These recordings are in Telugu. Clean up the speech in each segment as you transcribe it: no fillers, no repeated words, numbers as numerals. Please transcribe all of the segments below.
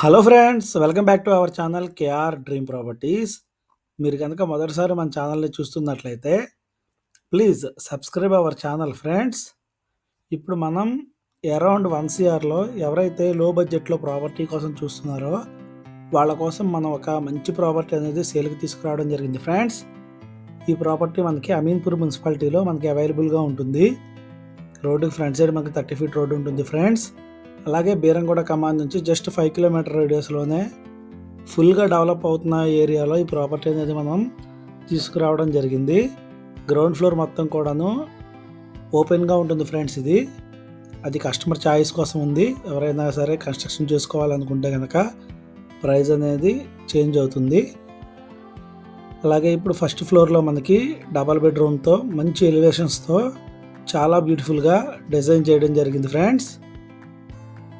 Hello friends, welcome back to our channel KR dream properties. మీరు కనుక మొదటిసారి మన ఛానల్ని చూస్తున్నట్లయితే please subscribe our channel friends. ఇప్పుడు మనం అరౌండ్ 1 CRలో ఎవరైతే లో బడ్జెట్లో ప్రాపర్టీ కోసం చూస్తున్నారో వాళ్ళ కోసం మనం ఒక మంచి ప్రాపర్టీ అనేది సేల్కి తీసుకురావడం జరిగింది ఫ్రెండ్స్. ఈ ప్రాపర్టీ మనకి అమీన్పూర్ మున్సిపాలిటీలో మనకి అవైలబుల్గా ఉంటుంది. రోడ్డుకి ఫ్రంట్ సైడ్ మనకి 30 feet రోడ్డు ఉంటుంది ఫ్రెండ్స్. అలాగే బీరంగూడ కమాండ్ నుంచి జస్ట్ 5 kilometer రేడియస్లోనే ఫుల్గా డెవలప్ అవుతున్న ఏరియాలో ఈ ప్రాపర్టీ అనేది మనం తీసుకురావడం జరిగింది. గ్రౌండ్ ఫ్లోర్ మొత్తం కూడాను ఓపెన్గా ఉంటుంది ఫ్రెండ్స్. అది కస్టమర్ చాయిస్ కోసం ఉంది. ఎవరైనా సరే కన్స్ట్రక్షన్ చేసుకోవాలనుకుంటే కనుక ప్రైస్ అనేది చేంజ్ అవుతుంది. అలాగే ఇప్పుడు ఫస్ట్ ఫ్లోర్లో మనకి డబల్ బెడ్రూమ్తో మంచి ఎలివేషన్స్తో చాలా బ్యూటిఫుల్గా డిజైన్ చేయడం జరిగింది ఫ్రెండ్స్.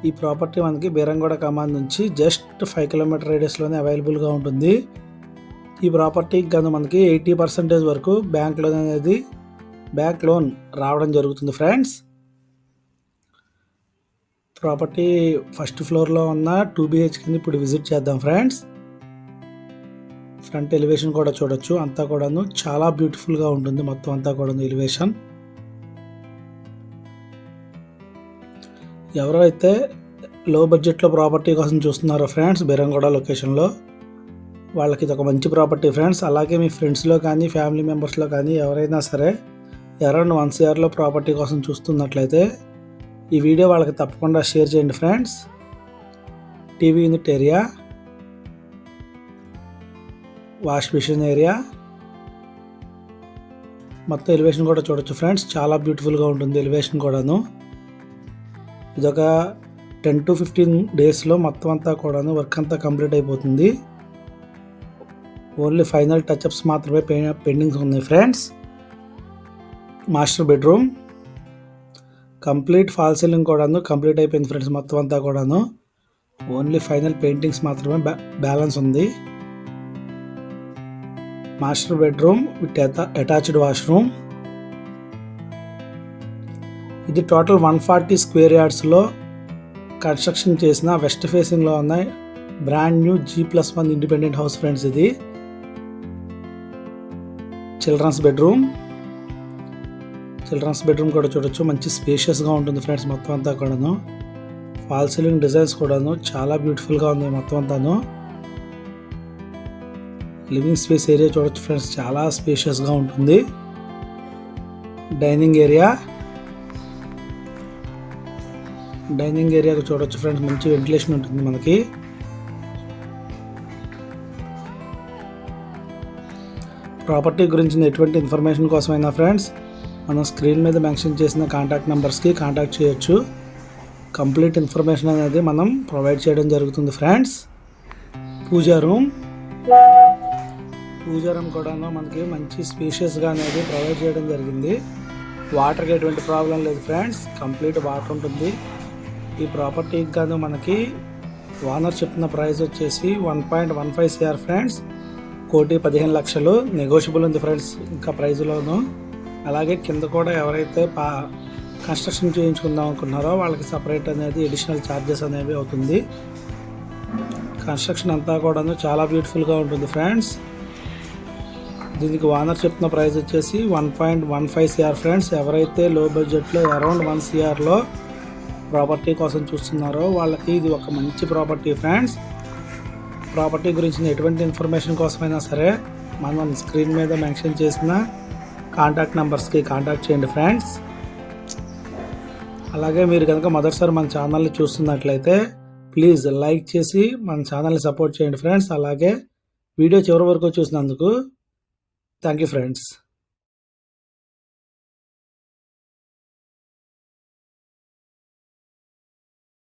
ఈ ప్రాపర్టీ మనకి బీరంగూడ కమాండ్ నుంచి జస్ట్ 5 kilometer రేడియస్లోనే అవైలబుల్గా ఉంటుంది. ఈ ప్రాపర్టీకి కానీ మనకి 80% వరకు బ్యాంక్ లోన్ రావడం జరుగుతుంది ఫ్రెండ్స్. ప్రాపర్టీ ఫస్ట్ ఫ్లోర్లో ఉన్న 2 BHKని ఇప్పుడు విజిట్ చేద్దాం ఫ్రెండ్స్. ఫ్రంట్ ఎలివేషన్ కూడా చూడొచ్చు. అంతా కూడాను చాలా బ్యూటిఫుల్గా ఉంటుంది. మొత్తం అంతా కూడాను ఎలివేషన్. ఎవరైతే లో బడ్జెట్లో ప్రాపర్టీ కోసం చూస్తున్నారో ఫ్రెండ్స్ బీరంగూడ లొకేషన్లో వాళ్ళకి ఇది ఒక మంచి ప్రాపర్టీ ఫ్రెండ్స్. అలాగే మీ ఫ్రెండ్స్లో కానీ ఫ్యామిలీ మెంబర్స్లో కానీ ఎవరైనా సరే అరౌండ్ 1 CRలో ప్రాపర్టీ కోసం చూస్తున్నట్లయితే ఈ వీడియో వాళ్ళకి తప్పకుండా షేర్ చేయండి friends. TV unit area, wash machine area, మొత్తం ఎలివేషన్ కూడా చూడొచ్చు ఫ్రెండ్స్. చాలా బ్యూటిఫుల్గా ఉంటుంది ఎలివేషన్ కూడాను. ఇదొక 10 to 15 డేస్లో మొత్తం అంతా కూడాను వర్క్ అంతా కంప్లీట్ అయిపోతుంది. ఓన్లీ ఫైనల్ టచ్అప్స్ మాత్రమే పెండింగ్స్ ఉన్నాయి friends. Master bedroom complete fall ceiling కూడాను కంప్లీట్ అయిపోయింది ఫ్రెండ్స్. మొత్తం అంతా కూడాను ఓన్లీ ఫైనల్ పెయింటింగ్స్ మాత్రమే బ్యాలెన్స్ ఉంది. Master bedroom with attached washroom. ఇది టోటల్ 140 square yardsలో కన్స్ట్రక్షన్ చేసిన వెస్ట్ ఫేసింగ్లో ఉన్న brand new G+1 independent house friends. ఇది చిల్డ్రన్స్ బెడ్రూమ్ కూడా చూడొచ్చు. మంచి స్పేషియస్గా ఉంటుంది ఫ్రెండ్స్. మొత్తం అంతా కూడాను ఫాల్ సీలింగ్ డిజైన్స్ కూడాను చాలా బ్యూటిఫుల్గా ఉంది. మొత్తం అంతాను లివింగ్ స్పేస్ ఏరియా చూడొచ్చు ఫ్రెండ్స్. చాలా స్పేషియస్గా ఉంటుంది. డైనింగ్ ఏరియాకు చూడొచ్చు ఫ్రెండ్స్. మంచి వెంటిలేషన్ ఉంటుంది మనకి. ప్రాపర్టీ గురించి ఎటువంటి ఇన్ఫర్మేషన్ కోసమైనా ఫ్రెండ్స్ మనం స్క్రీన్ మీద మెన్షన్ చేసిన కాంటాక్ట్ నెంబర్స్కి కాంటాక్ట్ చేయొచ్చు. కంప్లీట్ ఇన్ఫర్మేషన్ అనేది మనం ప్రొవైడ్ చేయడం జరుగుతుంది ఫ్రెండ్స్. పూజా రూమ్ కూడాను మనకి మంచి స్పేషియస్గా అనేది ప్రొవైడ్ చేయడం జరిగింది. వాటర్కి ఎటువంటి ప్రాబ్లం లేదు ఫ్రెండ్స్. కంప్లీట్ వాటర్ ఉంటుంది. ఈ ప్రాపర్టీకి గాను మనకి ఓనర్ చెప్పిన ప్రైస్ వచ్చేసి 1.15 CR ఫ్రెండ్స్. 1,15,00,000 నెగోషియబుల్ ఉంది ఫ్రెండ్స్ ఇంకా ప్రైజ్లోను. అలాగే కింద కూడా ఎవరైతే కన్స్ట్రక్షన్ చేయించుకుందాం అనుకున్నారో వాళ్ళకి సపరేట్ అనేది అడిషనల్ ఛార్జెస్ అనేవి అవుతుంది. కన్స్ట్రక్షన్ అంతా కూడాను చాలా బ్యూటిఫుల్గా ఉంటుంది ఫ్రెండ్స్. దీనికి ఓనర్ చెప్పిన ప్రైస్ వచ్చేసి 1.15 CR ఫ్రెండ్స్. ఎవరైతే లో బడ్జెట్లో అరౌండ్ 1 CRలో ప్రాపర్టీ కోసం చూస్తున్నారో వాళ్ళకి ఇది ఒక మంచి ప్రాపర్టీ ఫ్రెండ్స్. ప్రాపర్టీ గురించి ఎటువంటి ఇన్ఫర్మేషన్ కోసమైనా సరే మనం స్క్రీన్ మీద మెన్షన్ చేసిన కాంటాక్ట్ నెంబర్స్కి కాంటాక్ట్ చేయండి ఫ్రెండ్స్. అలాగే మీరు కనుక మొదటిసారి మన ఛానల్ని చూస్తున్నట్లయితే ప్లీజ్ లైక్ చేసి మన ఛానల్ని సపోర్ట్ చేయండి ఫ్రెండ్స్. అలాగే వీడియో చివరి వరకు చూసినందుకు థ్యాంక్ యూ ఫ్రెండ్స్.